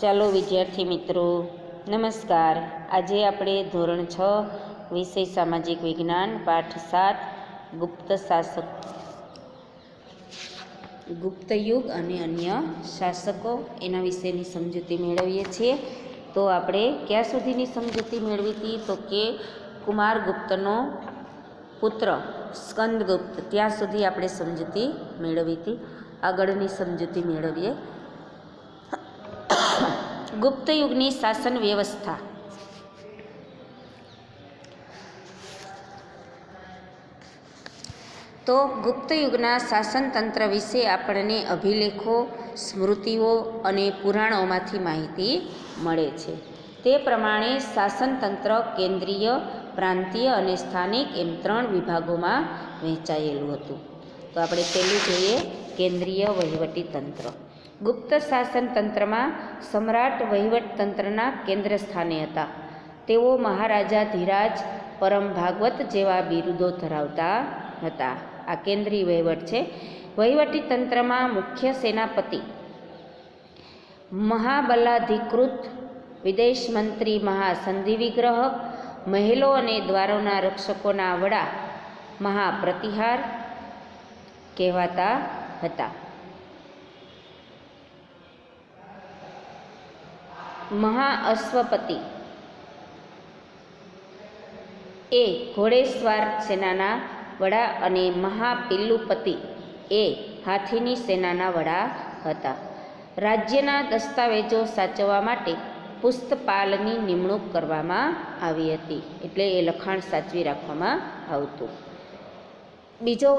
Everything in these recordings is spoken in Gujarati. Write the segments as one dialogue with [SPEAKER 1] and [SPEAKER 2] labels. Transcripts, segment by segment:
[SPEAKER 1] ચાલો વિદ્યાર્થી મિત્રો નમસ્કાર। આજે આપણે ધોરણ 6 વિષય સામાજિક વિજ્ઞાન પાઠ 7 ગુપ્ત યુગ અને અન્ય શાસકો એના વિશેની સમજૂતી મેળવીએ છીએ। તો આપણે ક્યાં સુધીની સમજૂતી મેળવી હતી? તો કે કુમારગુપ્તનો પુત્ર સ્કંદગુપ્ત ત્યાં સુધી આપણે સમજૂતી મેળવી હતી। આગળની સમજૂતી મેળવીએ। ગુપ્ત યુગની શાસન વ્યવસ્થા। તો ગુપ્ત યુગના શાસનતંત્ર વિશે આપણને અભિલેખો, સ્મૃતિઓ અને પુરાણોમાંથી માહિતી મળે છે। તે પ્રમાણે શાસનતંત્ર કેન્દ્રીય, પ્રાંતીય અને સ્થાનિક એમ 3 વિભાગોમાં વહેંચાયેલું હતું। તો આપણે પહેલું જોઈએ કેન્દ્રીય વહીવટી તંત્ર। ગુપ્ત શાસનતંત્રમાં સમ્રાટ વહીવટતંત્રના કેન્દ્ર સ્થાને હતા। તેઓ મહારાજા ધીરાજ, પરમ ભાગવત જેવા બિરુદો ધરાવતા હતા। આ કેન્દ્રીય વહીવટ છે। વહીવટી તંત્રમાં મુખ્ય સેનાપતિ, મહાબલાધિકૃત, વિદેશ મંત્રી, મહાસંધિ વિગ્રહક, મહેલો અને દ્વારોના રક્ષકોના વડા મહાપ્રતિહાર કહેવાતા હતા। મહાઅશ્વપતિ એ ઘોડેસવાર સેનાના વડા અને મહાપિલ્લુપતિ એ હાથીની સેનાના વડા હતા। રાજ્યના દસ્તાવેજો સાચવવા માટે પુસ્તપાલની નિમણૂક કરવામાં આવી હતી, એટલે એ લખાણ સાચવી રાખવામાં આવતું। બીજો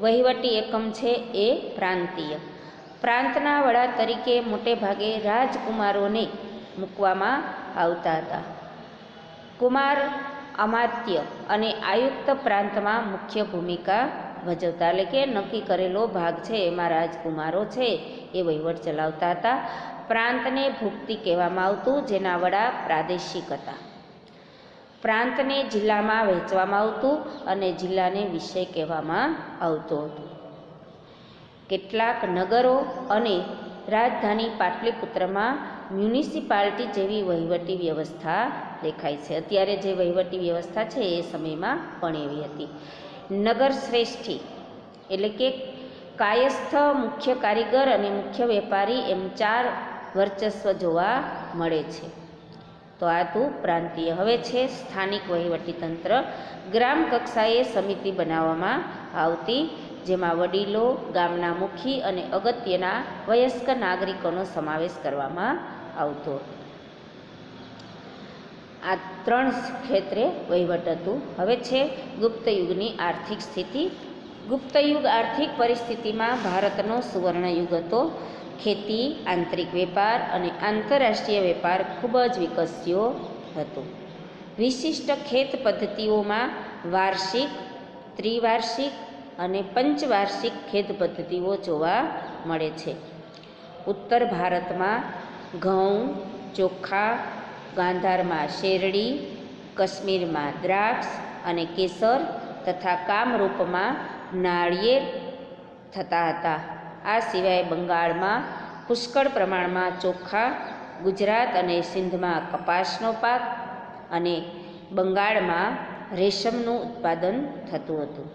[SPEAKER 1] વહીવટી એકમ છે એ પ્રાંતીય। પ્રાંતના વડા તરીકે મોટે ભાગે રાજકુમારોને મૂકવામાં આવતા હતા। કુમાર, અમાત્ય અને આયુક્ત પ્રાંતમાં મુખ્ય ભૂમિકા ભજવતા, એટલે કે નક્કી કરેલો ભાગ છે એમાં રાજકુમારો છે એ વહીવટ ચલાવતા હતા। પ્રાંતને ભુક્તિ કહેવામાં આવતું, જેના વડા પ્રાદેશિક હતા। પ્રાંતને જિલ્લામાં વહેંચવામાં આવતું અને જિલ્લાને વિષય કહેવામાં આવતો હતો। કેટલાક નગરો અને રાજધાની પાટલીપુત્રમાં મ્યુનિસિપાલિટી જેવી વહીવટી વ્યવસ્થા દેખાય છે। અત્યારે જે વહીવટી વ્યવસ્થા છે એ સમયમાં પણ એવી હતી। નગર શ્રેષ્ઠી એટલે કે કાયસ્થ, મુખ્ય કારીગર અને મુખ્ય વેપારી એમ 4 વર્ચસ્વ જોવા મળે છે। તો આ તો પ્રાંતીય। હવે છે સ્થાનિક વહીવટી તંત્ર। ગ્રામ કક્ષાએ સમિતિ બનાવવામાં આવતી, જેમાં વડીલો, ગામના મુખી અને અગત્યના વયસ્ક નાગરિકોનો સમાવેશ કરવામાં આવતો હતો। આ 3 ક્ષેત્રે વહીવટ હતું। હવે છે ગુપ્ત યુગની આર્થિક સ્થિતિ। ગુપ્ત યુગ આર્થિક પરિસ્થિતિમાં ભારતનો સુવર્ણ યુગ હતો। ખેતી, આંતરિક વેપાર અને આંતરરાષ્ટ્રીય વેપાર ખૂબ જ વિકસ્યો હતો। વિશિષ્ટ ખેત પદ્ધતિઓમાં વાર્ષિક, ત્રિવાર્ષિક અને પંચવાર્ષિક ખેત પદ્ધતિઓ જોવા મળે છે। ઉત્તર ભારતમાં ઘઉં, ચોખા, ગાંધારમાં શેરડી, કાશ્મીરમાં દ્રાક્ષ અને કેસર તથા કામરૂપમાં નાળિયેર થતા હતા। આ સિવાય બંગાળમાં પુષ્કળ પ્રમાણમાં ચોખા, ગુજરાત અને સિંધમાં કપાસનો પાક અને બંગાળમાં રેશમનું ઉત્પાદન થતું હતું।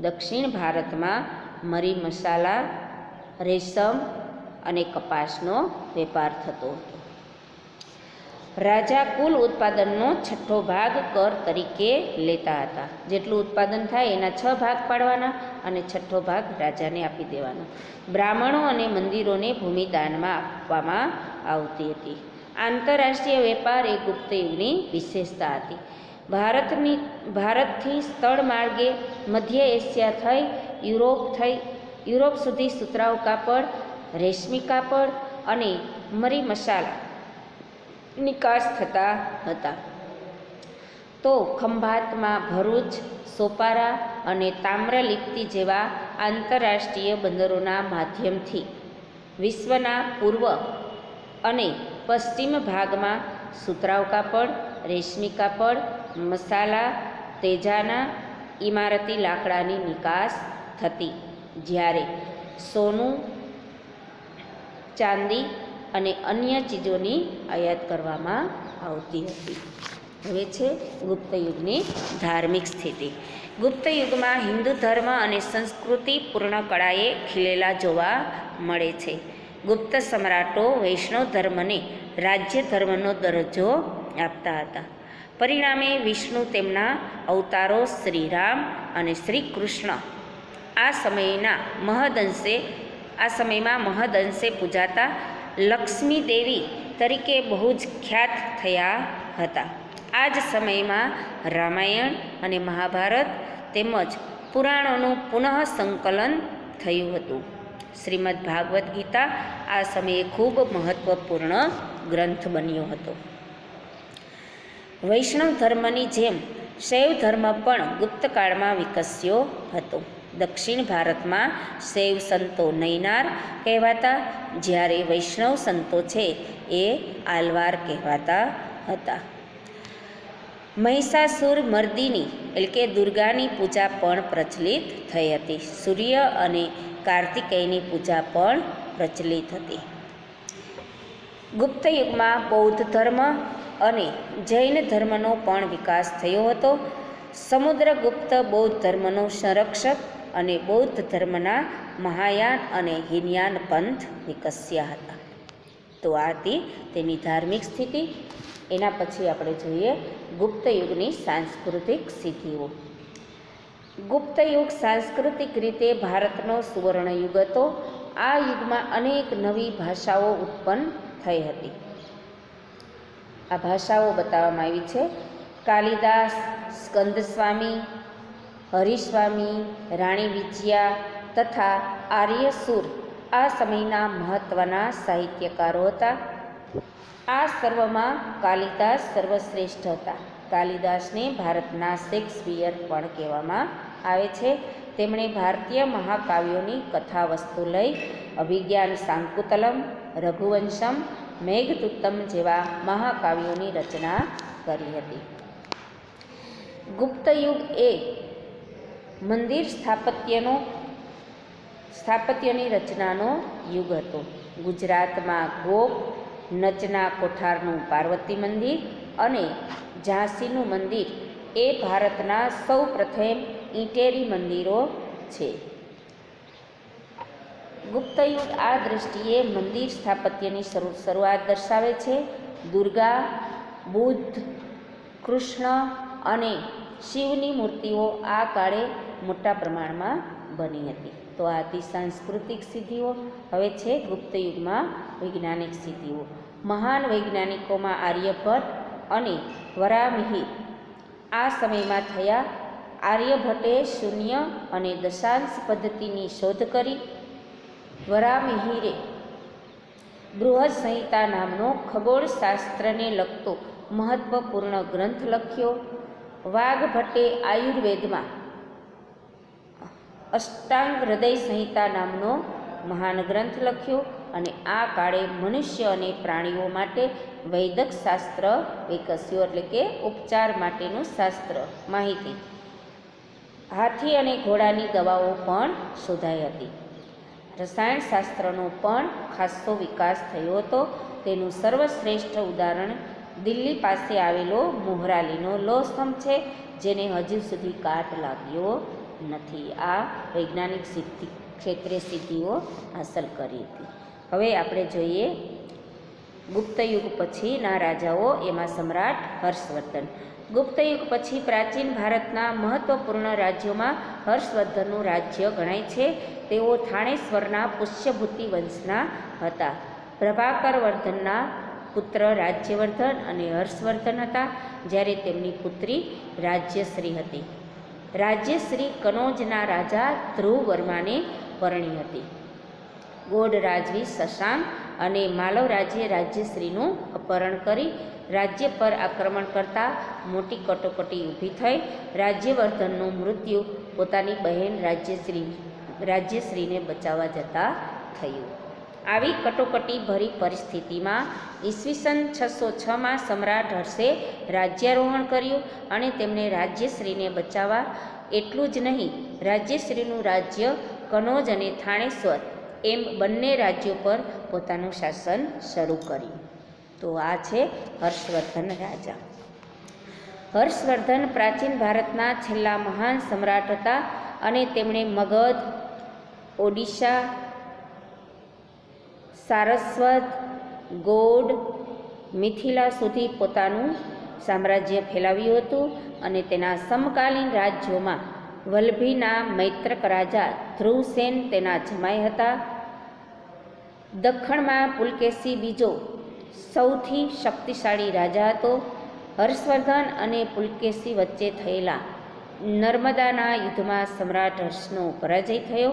[SPEAKER 1] દક્ષિણ ભારતમાં મરી મસાલા, રેશમ અને કપાસનો વેપાર થતો હતો। રાજા કુલ ઉત્પાદનનો 6ઠ્ઠો ભાગ કર તરીકે લેતા હતા। જેટલું ઉત્પાદન થાય એના 6 ભાગ પાડવાના અને 6ઠ્ઠો ભાગ રાજાને આપી દેવાનો। બ્રાહ્મણો અને મંદિરોને ભૂમિ દાનમાં આપવામાં આવતી હતી। આંતરરાષ્ટ્રીય વેપાર એ ગુપ્ત યુગની વિશેષતા હતી। ભારતથી સ્થળ માર્ગે મધ્ય એશિયા થઈ યુરોપ સુધી સુતરાઉ કાપડ, રેશમી કાપડ અને મરી મસાલા નિકાસ થતા હતા। તો ખંભાતમાં ભરૂચ, સોપારા અને તામ્રલિપ્તિ જેવા આંતરરાષ્ટ્રીય બંદરોના માધ્યમથી વિશ્વના પૂર્વ અને પશ્ચિમ ભાગમાં સુતરાઉ કાપડ, રેશમી કાપડ, મસાલા, તેજાના, ઇમારતી લાકડાની નિકાસ થતી, જ્યારે સોનું, ચાંદી અને અન્ય ચીજોની આયાત કરવામાં આવતી હતી. હવે છે ગુપ્ત યુગની ધાર્મિક સ્થિતિ. ગુપ્ત યુગમાં હિન્દુ ધર્મ અને સંસ્કૃતિ પૂર્ણ કળાએ ખીલેલા જોવા મળે છે. ગુપ્ત સમ્રાટો વૈષ્ણવ ધર્મને રાજ્ય ધર્મનો દરજ્જો આપતા હતા. પરિણામે વિષ્ણુ, તેમના અવતારો શ્રી રામ અને શ્રી કૃષ્ણ આ સમયમાં મહદઅંશે પૂજાતા લક્ષ્મી દેવી તરીકે બહુ જ ખ્યાત થયા હતા. આ જ સમયમાં રામાયણ અને મહાભારત તેમજ પુરાણોનું પુનઃ સંકલન થયું હતું. શ્રીમદ્ ભાગવદ્ ગીતા આ સમયે ખૂબ મહત્વપૂર્ણ ગ્રંથ બન્યો હતો. વૈષ્ણવ ધર્મની જેમ શૈવ ધર્મ પણ ગુપ્તકાળમાં વિકસ્યો હતો. દક્ષિણ ભારતમાં શૈવ સંતો નૈનાર કહેવાતા, જ્યારે વૈષ્ણવ સંતો છે એ આલવાર કહેવાતા હતા. મહિષાસુર મર્દિની એટલે કે દુર્ગાની પૂજા પણ પ્રચલિત થઈ હતી. સૂર્ય અને કાર્તિકેયની પૂજા પણ પ્રચલિત હતી. ગુપ્ત યુગમાં બૌદ્ધ ધર્મ અને જૈન ધર્મનો પણ વિકાસ થયો હતો. સમુદ્રગુપ્ત બૌદ્ધ ધર્મનો સંરક્ષક અને બૌદ્ધ ધર્મના મહાયાન અને હીનયાન પંથ વિકસ્યા હતા. તો આ હતી તેની ધાર્મિક સ્થિતિ. એના પછી આપણે જોઈએ ગુપ્ત યુગની સાંસ્કૃતિક સિદ્ધિઓ. ગુપ્ત યુગ સાંસ્કૃતિક રીતે ભારતનો સુવર્ણ યુગ હતો. આ યુગમાં અનેક નવી ભાષાઓ ઉત્પન્ન થઈ હતી. આ ભાષાઓ બતાવવામાં આવી છે. કાલિદાસ, સ્કંદસ્વામી, હરિસ્વામી, રાણી વિજયા તથા આર્યસુર આ સમયના મહત્ત્વના સાહિત્યકારો હતા. આ સર્વમાં કાલિદાસ સર્વશ્રેષ્ઠ હતા. કાલિદાસને ભારતના શેક્સપિયર પણ કહેવામાં આવે છે. તેમણે ભારતીય મહાકાવ્યોની કથા વસ્તુ લઈ અભિજ્ઞાન શાંકુતલમ, રઘુવંશમ, મેઘદૂતમ જેવા મહાકાવ્યોની રચના કરી હતી. ગુપ્ત યુગ એ મંદિર સ્થાપત્યની રચનાનો યુગ હતો. ગુજરાતમાં ગોપ, નચના કોઠારનું પાર્વતી મંદિર અને ઝાંસીનું મંદિર એ ભારતના સૌ પ્રથમ ઈંટેરી મંદિરો છે. ગુપ્ત યુગ આ દૃષ્ટિએ મંદિર સ્થાપત્યની શરૂઆત દર્શાવે છે. દુર્ગા, બુદ્ધ, કૃષ્ણ અને શિવની મૂર્તિઓ આ કાળે મોટા પ્રમાણમાં બની હતી. તો આ હતી સાંસ્કૃતિક સિદ્ધિઓ. હવે છે ગુપ્ત યુગમાં વૈજ્ઞાનિક સિદ્ધિઓ. મહાન વૈજ્ઞાનિકોમાં આર્યભટ્ટ અને વરાહમિહિર આ સમયમાં થયા. આર્યભટ્ટે શૂન્ય અને દશાંશ પદ્ધતિની શોધ કરી. વરાહમિહિરે બૃહદ સંહિતા નામનો ખગોળશાસ્ત્રને લગતો મહત્વપૂર્ણ ગ્રંથ લખ્યો. વાઘભટ્ટે આયુર્વેદમાં અષ્ટાંગ હૃદય સંહિતા નામનો મહાન ગ્રંથ લખ્યો અને આ કાળે મનુષ્ય અને પ્રાણીઓ માટે વૈદક શાસ્ત્ર વિકસ્યું, એટલે કે ઉપચાર માટેનું શાસ્ત્ર, માહિતી. હાથી અને ઘોડાની દવાઓ પણ શોધાઈ હતી. રસાયણશાસ્ત્રનો પણ ખાસ્સો વિકાસ થયો હતો. તેનું સર્વશ્રેષ્ઠ ઉદાહરણ દિલ્હી પાસે આવેલો મોહરાલીનો લોહ સ્તંભ છે, જેને હજુ સુધી કાટ લાગ્યો નથી. આ વૈજ્ઞાનિક ક્ષેત્રે સિદ્ધિઓ હાંસલ કરી હતી. હવે આપણે જોઈએ ગુપ્ત યુગ પછીના રાજાઓ, એમાં સમ્રાટ હર્ષવર્ધન. ગુપ્ત યુગ પછી પ્રાચીન ભારતના મહત્વપૂર્ણ રાજ્યોમાં હર્ષવર્ધનનું રાજ્ય ગણાય છે. તેઓ થાણેશ્વરના પુષ્યભૂતિ વંશના હતા. પ્રભાકર વર્ધનના પુત્ર રાજ્યવર્ધન અને હર્ષવર્ધન હતા, જ્યારે તેમની પુત્રી રાજ્યશ્રી હતી. રાજ્યશ્રી કનોજના રાજા ધ્રુવ વર્માને પરણી હતી. ગોડ રાજવી શશાંક અને માલવ રાજ્યે રાજ્યશ્રીનું અપહરણ કરી રાજ્ય પર આક્રમણ કરતા મોટી કટોકટી ઊભી થઈ. રાજ્યવર્ધનનું મૃત્યુ પોતાની બહેન રાજ્યશ્રીને બચાવવા જતાં થયું. આવી કટોકટી ભરી પરિસ્થિતિમાં ઈસવીસન 606માં સમ્રાટ હર્ષે રાજ્યારોહણ કર્યું અને તેમણે રાજ્યશ્રીને બચાવવા એટલું જ નહીં, રાજ્યશ્રીનું રાજ્ય કનોજ અને થાણેશ્વર એમ બંને રાજ્યો પર પોતાનું શાસન શરૂ કર્યું. તો આ છે હર્ષવર્ધન રાજા. હર્ષવર્ધન પ્રાચીન ભારતના છેલ્લા મહાન સમ્રાટ હતા અને તેમણે મગધ, ઓડિશા, સારસ્વત, ગૌડ, મિથિલા સુધી પોતાનું સામ્રાજ્ય ફેલાવ્યું હતું અને તેના સમકાલીન રાજ્યોમાં વલ્લભીના મૈત્રક રાજા ધ્રુવસેન તેના જમાઈ હતા. દખ્ખણમાં પુલકેશી બીજો સૌથી શક્તિશાળી રાજા હતો. હર્ષવર્ધન અને પુલકેશી વચ્ચે થયેલા નર્મદાના યુદ્ધમાં સમ્રાટ હર્ષનો પરાજય થયો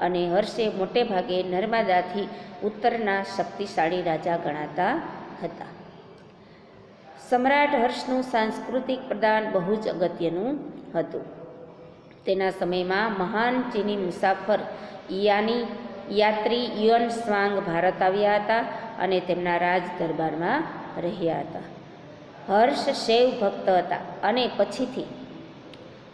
[SPEAKER 1] અને હર્ષે મોટે ભાગે નર્મદાથી ઉત્તરના શક્તિશાળી રાજા ગણાતા હતા. સમ્રાટ હર્ષનું સાંસ્કૃતિક પ્રદાન બહુ જ અગત્યનું હતું. તેના સમયમાં મહાન ચીની મુસાફર યાત્રી યુએન સ્વાંગ ભારત આવ્યા હતા અને તેમના રાજ દરબારમાં રહ્યા હતા. હર્ષ શૈવ ભક્ત હતા અને પછીથી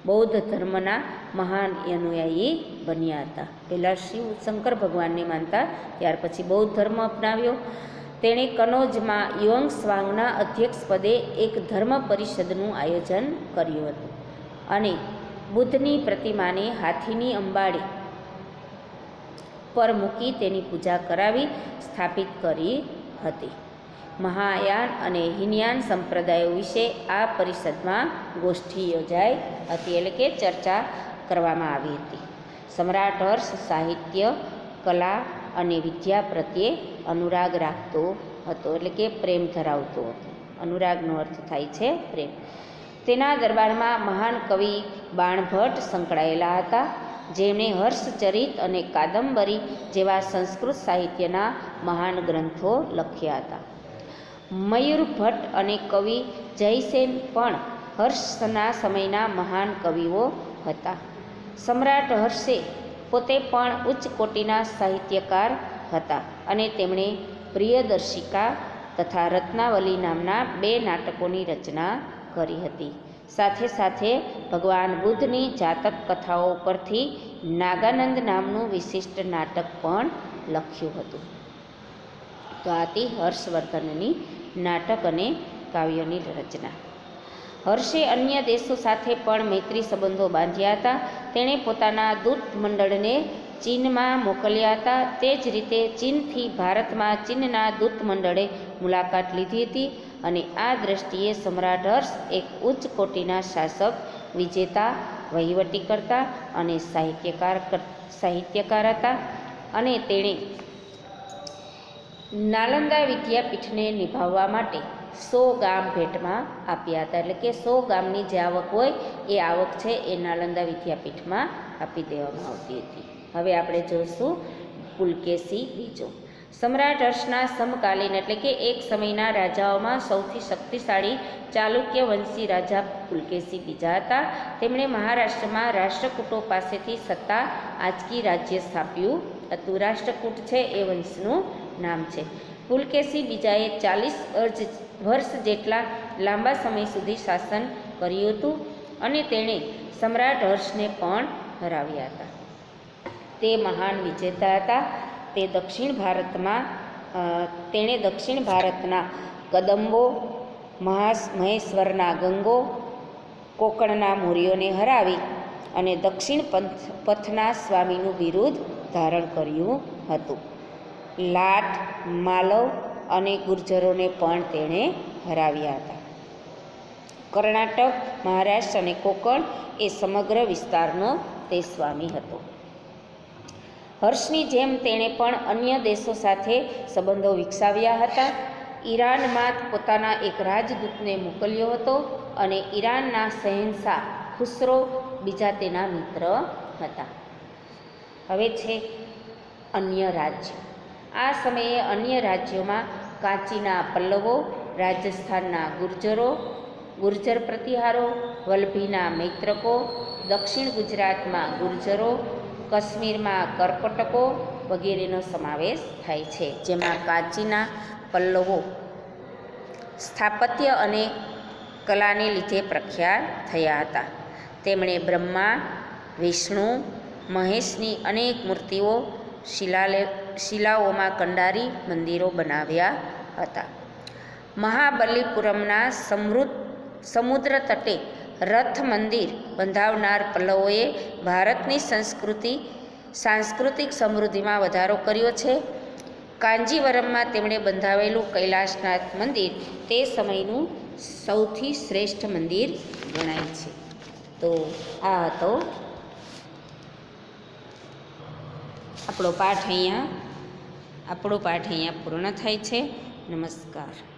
[SPEAKER 1] બૌદ્ધ ધર્મના મહાન અનુયાયી બન્યા હતા. પહેલાં શિવ શંકર ભગવાનને માનતા, ત્યાર પછી બૌદ્ધ ધર્મ અપનાવ્યો. તેણે કનોજમાં યુએન સ્વાંગના અધ્યક્ષપદે એક ધર્મ પરિષદનું આયોજન કર્યું હતું અને બુદ્ધની પ્રતિમાને હાથીની અંબાડી પર મૂકી તેની પૂજા કરાવી સ્થાપિત કરી હતી. મહાયાન અને હિનયાન સંપ્રદાયો વિશે આ પરિષદમાં ગોષ્ઠી યોજાઈ હતી, એટલે કે ચર્ચા કરવામાં આવી હતી. સમ્રાટ હર્ષ સાહિત્ય, કલા અને વિદ્યા પ્રત્યે અનુરાગ રાખતો હતો, એટલે કે પ્રેમ ધરાવતો હતો. અનુરાગનો અર્થ થાય છે પ્રેમ. તેના દરબારમાં મહાન કવિ બાણભટ્ટ સંકળાયેલા હતા, જેમણે હર્ષચરિત અને કાદંબરી જેવા સંસ્કૃત સાહિત્યના મહાન ગ્રંથો લખ્યા હતા. મયુર ભટ્ટ અને કવિ જયસેન પણ હર્ષના સમયના મહાન કવિઓ હતા. સમ્રાટ હર્ષે પોતે પણ ઉચ્ચ કોટીના સાહિત્યકાર હતા અને તેમણે પ્રિયદર્શિકા તથા રત્નાવલી નામના 2 નાટકોની રચના કરી હતી. સાથે સાથે ભગવાન બુદ્ધની જાતક કથાઓ પરથી નાગાનંદ નામનું વિશિષ્ટ નાટક પણ લખ્યું હતું. તો આ હતી હર્ષવર્ધનની નાટક અને કાવ્યોની રચના. હર્ષે અન્ય દેશો સાથે પણ મૈત્રી સંબંધો બાંધ્યા હતા. તેણે પોતાના દૂત મંડળને ચીનમાં મોકલ્યા હતા. તે જ રીતે ચીનથી ભારતમાં ચીનના દૂત મંડળે મુલાકાત લીધી હતી અને આ દ્રષ્ટિએ સમ્રાટ હર્ષ એક ઉચ્ચ કોટીના શાસક, વિજેતા, વહીવટીકર્તા અને સાહિત્યકાર હતા અને તેણે નાલંદા વિદ્યાપીઠને નિભાવવા માટે 100 ગામ ભેટમાં આપ્યા હતા. એટલે કે 100 ગામની જે આવક હોય એ આવક છે એ નાલંદા વિદ્યાપીઠમાં આપી દેવામાં આવતી હતી. હવે આપણે જોઈશું પુલકેશી બીજો. સમ્રાટ હર્ષના સમકાલીન એટલે કે એક સમયના રાજાઓમાં સૌથી શક્તિશાળી ચાલુક્ય વંશી રાજા પુલકેશી બીજા હતા. તેમણે મહારાષ્ટ્રમાં રાષ્ટ્રકૂટો પાસેથી સત્તા આંચકી રાજ્ય સ્થાપ્યું હતું. રાષ્ટ્રકૂટ છે એ વંશનું નામ છે. પુલકેશી બીજાએ 40 વર્ષ જેટલા લાંબા સમય સુધી શાસન કર્યું હતું અને તેણે સમ્રાટ હર્ષને પણ હરાવ્યા હતા. તે મહાન વિજેતા હતા. તેણે દક્ષિણ ભારતના કદંબો, મહેશ્વરના ગંગો, કોકણના મૌર્યોને હરાવી અને દક્ષિણ પથના સ્વામીનું બિરુદ ધારણ કર્યું હતું. લાટ, માલવ અને ગુર્જરોને પણ તેણે હરાવ્યા હતા. કર્ણાટક, મહારાષ્ટ્ર અને કોકણ એ સમગ્ર વિસ્તારનો તે સ્વામી હતો. હર્ષની જેમ તેણે પણ અન્ય દેશો સાથે સંબંધો વિકસાવ્યા હતા. ઈરાનમાં પોતાના એક રાજદૂતને મોકલ્યો હતો અને ઈરાનના શહેનશાહ ખુસરો બીજા તેના મિત્ર હતા. હવે છે અન્ય રાજ્ય. આ સમયે અન્ય રાજ્યોમાં કાંચીના પલ્લવો, રાજસ્થાનના ગુર્જર પ્રતિહારો, વલ્લભીના મૈત્રકો, દક્ષિણ ગુજરાતમાં ગુર્જરો, કાશ્મીરમાં કર્કટકો વગેરેનો સમાવેશ થાય છે, જેમાં કાંચીના પલ્લવો સ્થાપત્ય અને કલાને લીધે પ્રખ્યાત થયા હતા. તેમણે બ્રહ્મા, વિષ્ણુ, મહેશની અનેક મૂર્તિઓ, શિલાઓમાં કંડારી મંદિરો બનાવ્યા હતા. મહાબલિપુરમના સમુદ્ર તટે રથ મંદિર બંધાવનાર પલ્લવોએ ભારતની સાંસ્કૃતિક સમૃદ્ધિમાં વધારો કર્યો છે. કાંજીવરમમાં તેમણે બંધાવેલું કૈલાસનાથ મંદિર તે સમયનું સૌથી શ્રેષ્ઠ મંદિર ગણાય છે. તો આ હતો આપણો પાઠ અહીંયા પૂર્ણ થાય છે. નમસ્કાર.